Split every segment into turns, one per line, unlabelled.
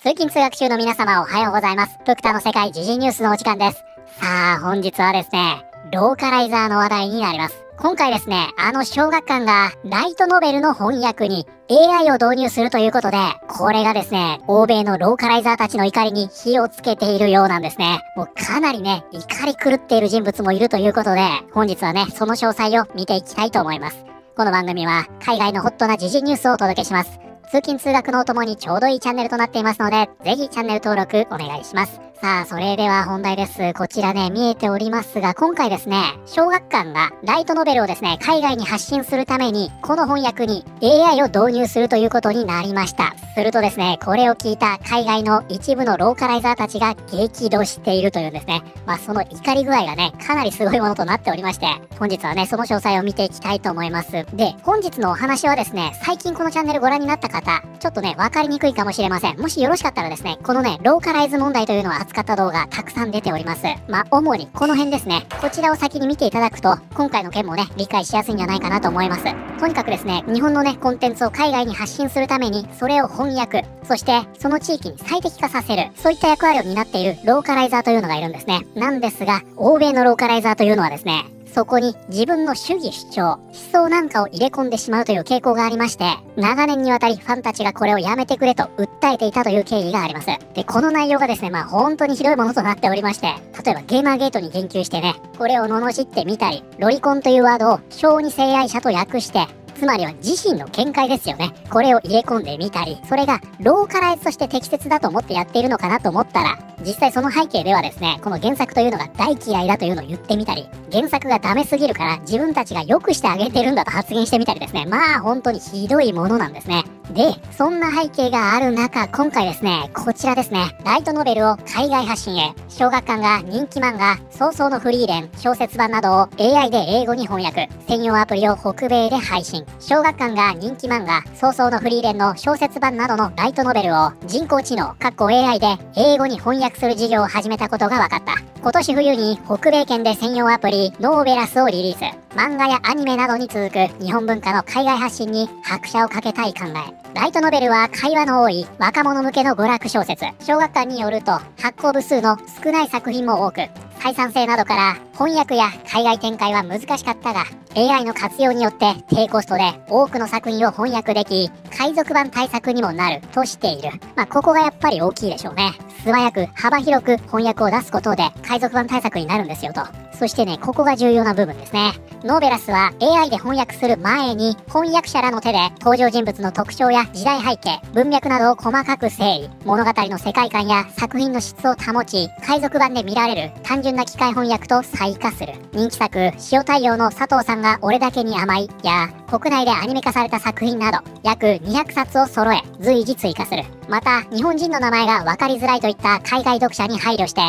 通勤通学中の皆様おはようございます。プクタの世界時事ニュースのお時間です。さあ、本日はですね、ローカライザーの話題になります。今回ですね、小学館がライトノベルの翻訳に AI を導入するということで、これがですね、欧米のローカライザーたちの怒りに火をつけているようなんですね。もうかなりね、怒り狂っている人物もいるということで、本日はね、その詳細を見ていきたいと思います。この番組は海外のホットな時事ニュースをお届けします。通勤通学のお供にちょうどいいチャンネルとなっていますので、ぜひチャンネル登録お願いします。さあ、それでは本題です。こちらね、見えておりますが、今回ですね、小学館がライトノベルをですね、海外に発信するために、この翻訳に AI を導入するということになりました。するとですね、これを聞いた海外の一部のローカライザーたちが激怒しているというんですね。その怒り具合がね、かなりすごいものとなっておりまして、本日はね、その詳細を見ていきたいと思います。で、本日のお話はですね、最近このチャンネルご覧になった方、ちょっとね、わかりにくいかもしれません。もしよろしかったらですね、このね、ローカライズ問題というのを扱った動画たくさん出ております。主にこの辺ですね。こちらを先に見ていただくと、今回の件もね、理解しやすいんじゃないかなと思います。とにかくですね、日本のね、コンテンツを海外に発信するために、それを翻訳、そしてその地域に最適化させる、そういった役割を担っているローカライザーというのがいるんですね。なんですが、欧米のローカライザーというのはですね、そこに自分の主義主張、思想なんかを入れ込んでしまうという傾向がありまして、長年にわたりファンたちがこれをやめてくれと訴えていたという経緯があります。で、この内容がですね、本当にひどいものとなっておりまして、例えばゲーマーゲートに言及してね、これを罵ってみたり、ロリコンというワードを小児性愛者と訳して、つまりは自身の見解ですよね。これを入れ込んでみたり、それがローカライズとして適切だと思ってやっているのかなと思ったら、実際その背景ではですね、この原作というのが大嫌いだというのを言ってみたり、原作がダメすぎるから自分たちが良くしてあげてるんだと発言してみたりですね。本当にひどいものなんですね。で、そんな背景がある中、今回ですね、こちらですね、ライトノベルを海外発信へ、小学館が人気漫画、早々のフリーレン、小説版などを AI で英語に翻訳、専用アプリを北米で配信。小学館が人気漫画、早々のフリーレンの小説版などのライトノベルを人工知能、AI で英語に翻訳する事業を始めたことが分かった。今年冬に北米圏で専用アプリ、ノーベラスをリリース。漫画やアニメなどに続く日本文化の海外発信に拍車をかけたい考え。ライトノベルは会話の多い若者向けの娯楽小説。小学館によると発行部数の少ない作品も多く、採算性などから翻訳や海外展開は難しかったが、AI の活用によって低コストで多くの作品を翻訳でき、海賊版対策にもなるとしている。ここがやっぱり大きいでしょうね。素早く幅広く翻訳を出すことで海賊版対策になるんですよと。そしてね、ここが重要な部分ですね。ノーベラスは AI で翻訳する前に翻訳者らの手で登場人物の特徴や時代背景、文脈などを細かく整理、物語の世界観や作品の質を保ち、海賊版で見られる単純な機械翻訳と再化する。人気作塩太陽の佐藤さんが俺だけに甘いや国内でアニメ化された作品など約200冊を揃え随時追加する。また日本人の名前が分かりづらいといった海外読者に配慮して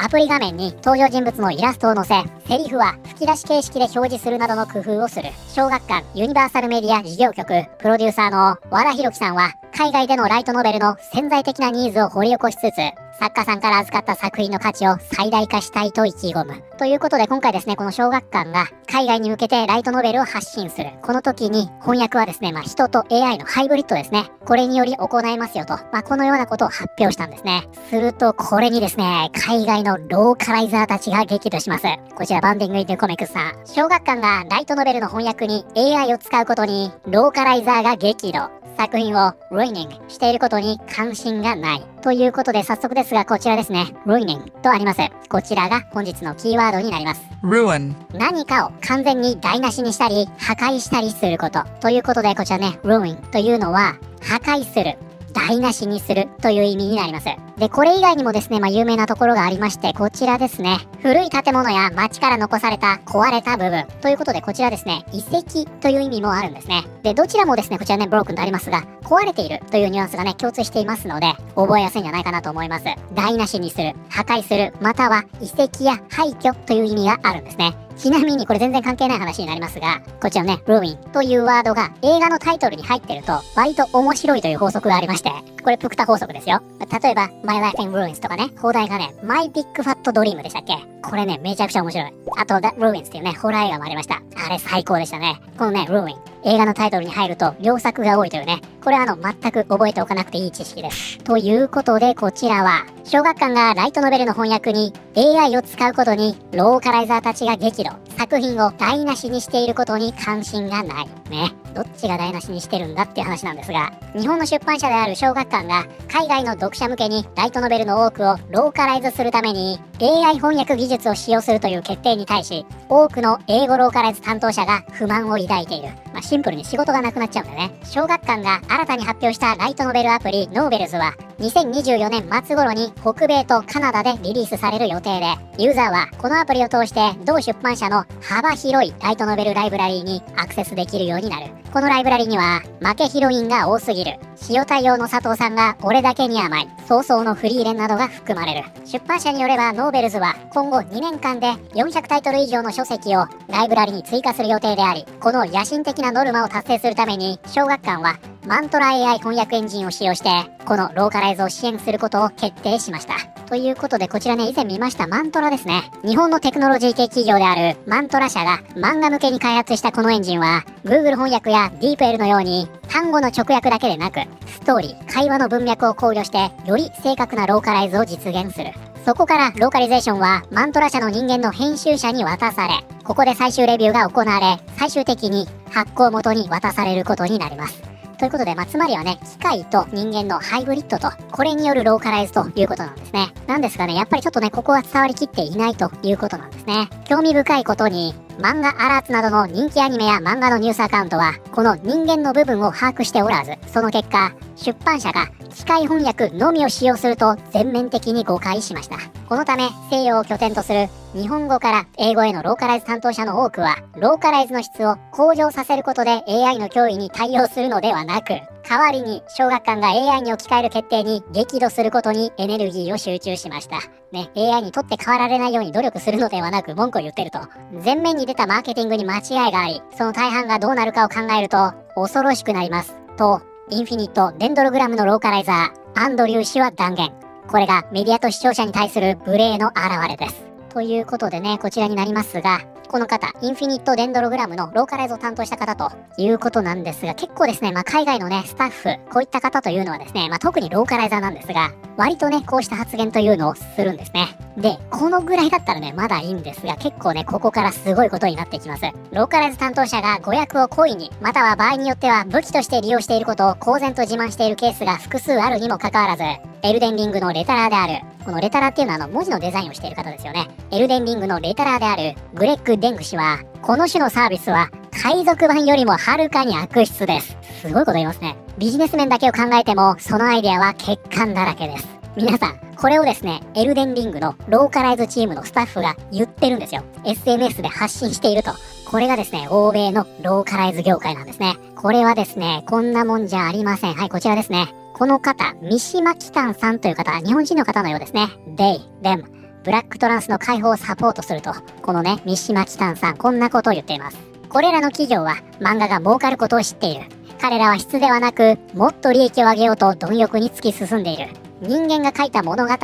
アプリ画面に登場人物のイラストを載せ、セリフは吹き出し形式で表示するなどの工夫をする。小学館ユニバーサルメディア事業局プロデューサーの和田博樹さんは、海外でのライトノベルの潜在的なニーズを掘り起こしつつ、作家さんから預かった作品の価値を最大化したいと意気込む。ということで今回ですね、この小学館が海外に向けてライトノベルを発信する。この時に翻訳はですね、人と AI のハイブリッドですね。これにより行いますよと。このようなことを発表したんですね。するとこれにですね、海外のローカライザーたちが激怒します。こちらバンディングイントゥコミックスさん。小学館がライトノベルの翻訳に AI を使うことにローカライザーが激怒。作品を ruining していることに関心がない。ということで早速ですがこちらですね。ruining とあります。こちらが本日のキーワードになります。
ruin
何かを完全に台無しにしたり破壊したりすること。ということでこちらね、ruin というのは破壊する、台無しにするという意味になります。で、これ以外にもですね、有名なところがありまして、こちらですね。古い建物や街から残された壊れた部分。ということで、こちらですね、遺跡という意味もあるんですね。で、どちらもですね、こちらね、broken とありますが、壊れているというニュアンスがね、共通していますので、覚えやすいんじゃないかなと思います。台無しにする、破壊する、または遺跡や廃墟という意味があるんですね。ちなみにこれ全然関係ない話になりますが、こちらね、ruin というワードが映画のタイトルに入ってると割と面白いという法則がありまして、これプクタ法則ですよ。例えば My Life in Ruins とかね、放題がね My Big Fat Dream でしたっけ。これね、めちゃくちゃ面白い。あと The Ruins っていうね、ホラー映画もありました。あれ最高でしたね。このね、ruin 映画のタイトルに入ると良作が多いというね、これは全く覚えておかなくていい知識です。ということでこちらは、小学館がライトノベルの翻訳に AI を使うことにローカライザーたちが激怒。作品を台無しにしていることに関心がない。ね。どっちが台無しにしてるんだっていう話なんですが、日本の出版社である小学館が海外の読者向けにライトノベルの多くをローカライズするために AI 翻訳技術を使用するという決定に対し、多くの英語ローカライズ担当者が不満を抱いている。シンプルに仕事がなくなっちゃうんだね。小学館が新たに発表したライトノベルアプリノーベルズは2024年末頃に北米とカナダでリリースされる予定で、ユーザーはこのアプリを通して同出版社の幅広いライトノベルライブラリーにアクセスできるようになる。このライブラリには負けヒロインが多すぎる、塩対応の佐藤さんが俺だけに甘い、早々のフリーレンなどが含まれる。出版社によればノーベルズは今後2年間で400タイトル以上の書籍をライブラリに追加する予定であり、この野心的なノルマを達成するために小学館はマントラ AI 翻訳エンジンを使用してこのローカライズを支援することを決定しました。ということでこちらね、以前見ましたマントラですね。日本のテクノロジー系企業であるマントラ社が漫画向けに開発したこのエンジンは Google 翻訳や DeepL のように単語の直訳だけでなく、ストーリー、会話の文脈を考慮してより正確なローカライズを実現する。そこからローカリゼーションはマントラ社の人間の編集者に渡され、ここで最終レビューが行われ、最終的に発行元に渡されることになります。ということで、つまりはね、機械と人間のハイブリッドと、これによるローカライズということなんですね。なんですがね、やっぱりちょっとね、ここは伝わりきっていないということなんですね。興味深いことに、漫画アラーツなどの人気アニメや漫画のニュースアカウントは、この人間の部分を把握しておらず、その結果、出版社が機械翻訳のみを使用すると全面的に誤解しました。このため、西洋を拠点とする日本語から英語へのローカライズ担当者の多くは、ローカライズの質を向上させることで AI の脅威に対応するのではなく、代わりに小学館が AI に置き換える決定に激怒することにエネルギーを集中しました。ね、AI にとって変わられないように努力するのではなく文句を言ってると。前面に出たマーケティングに間違いがあり、その大半がどうなるかを考えると恐ろしくなります。と、インフィニット・デンドログラムのローカライザー、アンドリュー氏は断言。これがメディアと視聴者に対する無礼の表れです。ということでね、こちらになりますが、この方、インフィニットデンドログラムのローカライズを担当した方ということなんですが、結構ですね、海外のね、スタッフ、こういった方というのはですね、特にローカライザーなんですが、割とね、こうした発言というのをするんですね。で、このぐらいだったらね、まだいいんですが、結構ね、ここからすごいことになってきます。ローカライズ担当者が誤訳を故意に、または場合によっては武器として利用していることを公然と自慢しているケースが複数あるにもかかわらず、エルデンリングのレタラーである、このレタラーっていうのは文字のデザインをしている方ですよね。エルデンリングのレタラーであるグレッグ・デング氏は、この種のサービスは海賊版よりもはるかに悪質です。すごいこと言いますね。ビジネス面だけを考えても、そのアイデアは欠陥だらけです。皆さん、これをですね、エルデンリングのローカライズチームのスタッフが言ってるんですよ。SNS で発信していると。これがですね、欧米のローカライズ業界なんですね。これはですね、こんなもんじゃありません。はい、こちらですね。この方、三島キタンさんという方、日本人の方のようですね。They、them、ブラックトランスの解放をサポートすると。このね、三島キタンさん、こんなことを言っています。これらの企業は漫画が儲かることを知っている。彼らは質ではなく、もっと利益を上げようと貪欲に突き進んでいる。人間が書いた物語を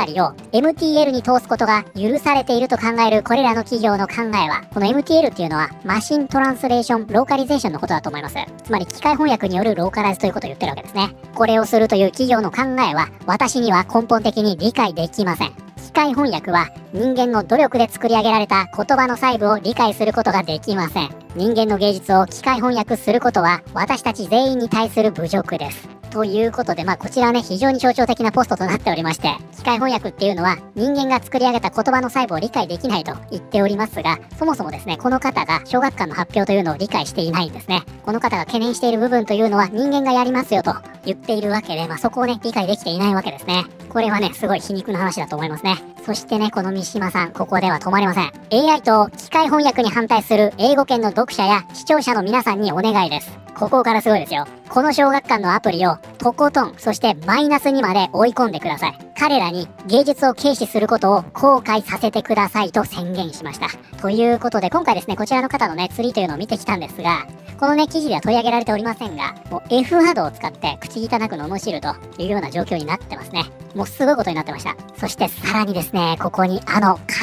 MTL に通すことが許されていると考えるこれらの企業の考えは、この MTL っていうのはマシントランスレーションローカリゼーションのことだと思います。つまり機械翻訳によるローカライズということを言ってるわけですね。これをするという企業の考えは私には根本的に理解できません。機械翻訳は人間の努力で作り上げられた言葉の細部を理解することができません。人間の芸術を機械翻訳することは私たち全員に対する侮辱です。ということで、こちらはね、非常に象徴的なポストとなっておりまして、機械翻訳っていうのは人間が作り上げた言葉の細部を理解できないと言っておりますが、そもそもですね、この方が小学館の発表というのを理解していないんですね。この方が懸念している部分というのは人間がやりますよと言っているわけで、そこをね、理解できていないわけですね。これはね、すごい皮肉な話だと思いますね。そしてね、この三島さん、ここでは止まりません。AI と機械翻訳に反対する英語圏の読者や視聴者の皆さんにお願いです。ここからすごいですよ。この小学館のアプリをとことん、そしてマイナスにまで追い込んでください。彼らに芸術を軽視することを後悔させてくださいと宣言しました。ということで、今回ですね、こちらの方のね、ツリーというのを見てきたんですが、このね、記事では取り上げられておりませんが、もう F ワードを使って口汚く罵るというような状況になってますね。もうすごいことになってました。そしてさらにですね、ここにカ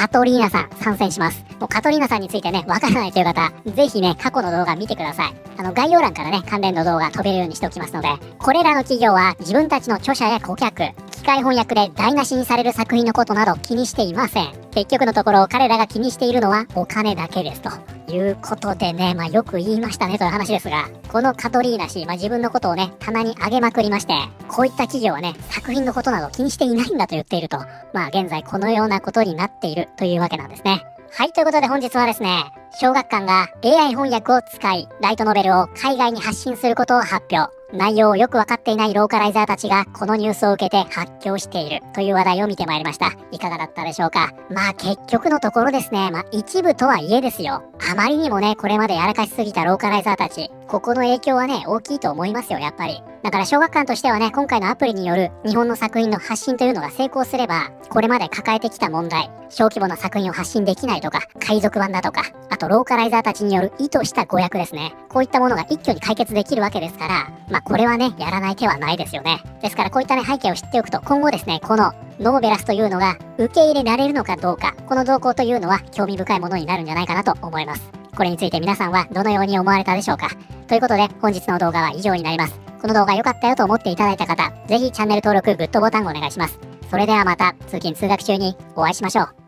トリーナさん参戦します。もうカトリーナさんについてね、わからないという方、ぜひね、過去の動画見てください。概要欄からね、関連の動画飛べるようにしておきますので、これらの企業は自分たちの著者や顧客、機械翻訳で台無しにされる作品のことなど気にしていません。結局のところ彼らが気にしているのはお金だけですということでね、よく言いましたねという話ですが、このカトリーナ氏、自分のことをね、棚に上げまくりまして、こういった企業はね、作品のことなど気にしていないんだと言っていると、現在このようなことになっているというわけなんですね。はい、ということで本日はですね、小学館が AI 翻訳を使い、ライトノベルを海外に発信することを発表。内容をよくわかっていないローカライザーたちがこのニュースを受けて発狂しているという話題を見てまいりました。いかがだったでしょうか。結局のところですね、一部とはいえですよ。あまりにもね、これまでやらかしすぎたローカライザーたち、ここの影響はね、大きいと思いますよ、やっぱり。だから小学館としてはね、今回のアプリによる日本の作品の発信というのが成功すれば、これまで抱えてきた問題、小規模な作品を発信できないとか、海賊版だとか、あとローカライザーたちによる意図した誤訳ですね。こういったものが一挙に解決できるわけですから、これはね、やらない手はないですよね。ですからこういったね、背景を知っておくと、今後ですね、このノーベラスというのが受け入れられるのかどうか、この動向というのは興味深いものになるんじゃないかなと思います。これについて皆さんはどのように思われたでしょうか。ということで、本日の動画は以上になります。この動画良かったよと思っていただいた方、ぜひチャンネル登録、グッドボタンをお願いします。それではまた通勤通学中にお会いしましょう。